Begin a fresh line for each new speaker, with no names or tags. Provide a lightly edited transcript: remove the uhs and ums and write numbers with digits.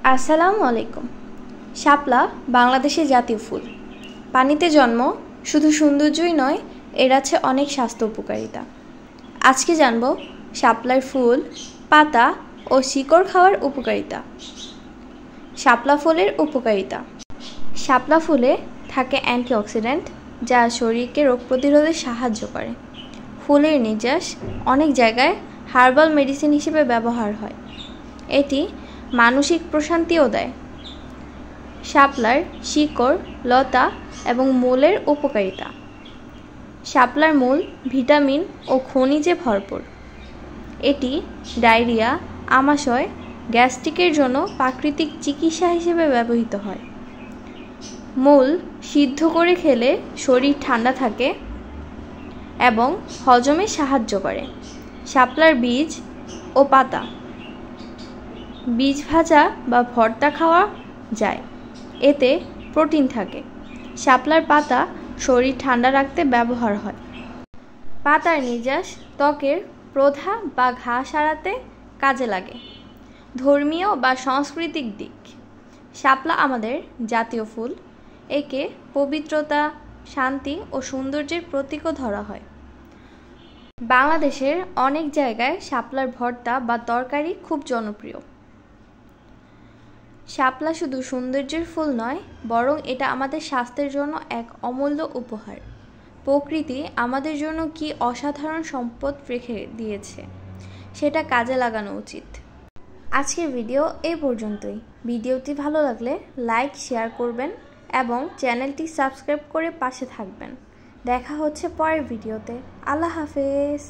আসসালামু আলাইকুম। শাপলা বাংলাদেশের জাতীয় ফুল। পানিতে জন্ম, শুধু সৌন্দর্যই নয়, এর আছে অনেক স্বাস্থ্য উপকারিতা। আজকে জানব শাপলার ফুল, পাতা ও শিকড় খাওয়ার উপকারিতা। শাপলা ফুলের উপকারিতা। শাপলা ফুলে থাকে অ্যান্টিঅক্সিডেন্ট, যা শরীরকে রোগ প্রতিরোধে সাহায্য করে। ফুলের নির্যাস অনেক জায়গায় হার্বাল মেডিসিন হিসেবে ব্যবহার হয়। এটি মানসিক প্রশান্তিও দেয়। শাপলার শিকড়, লতা এবং মূলের উপকারিতা। শাপলার মূল ভিটামিন ও খনিজে ভরপুর। এটি ডায়রিয়া, আমাশয়, গ্যাস্ট্রিকের জন্য প্রাকৃতিক চিকিৎসা হিসেবে ব্যবহৃত হয়। মূল সিদ্ধ করে খেলে শরীর ঠান্ডা থাকে এবং হজমে সাহায্য করে। শাপলার বীজ ও পাতা। বীজ ভাজা বা ভর্তা খাওয়া যায়, এতে প্রোটিন থাকে। শাপলার পাতা শরীর ঠান্ডা রাখতে ব্যবহার হয়। পাতার নির্যাস ত্বকের প্রধা বা ঘা সারাতে কাজে লাগে। ধর্মীয় বা সাংস্কৃতিক দিক। শাপলা আমাদের জাতীয় ফুল। একে পবিত্রতা, শান্তি ও সৌন্দর্যের প্রতীকও ধরা হয়। বাংলাদেশের অনেক জায়গায় শাপলার ভর্তা বা তরকারি খুব জনপ্রিয়। শাপলা শুধু সৌন্দর্যের ফুল নয়, বরং এটা আমাদের স্বাস্থ্যের জন্য এক অমূল্য উপহার। প্রকৃতি আমাদের জন্য কি অসাধারণ সম্পদ রেখে দিয়েছে, সেটা কাজে লাগানো উচিত। আজকের ভিডিও এই পর্যন্তই। ভিডিওটি ভালো লাগলে লাইক, শেয়ার করবেন এবং চ্যানেলটি সাবস্ক্রাইব করে পাশে থাকবেন। দেখা হচ্ছে পরের ভিডিওতে। আল্লাহ হাফেজ।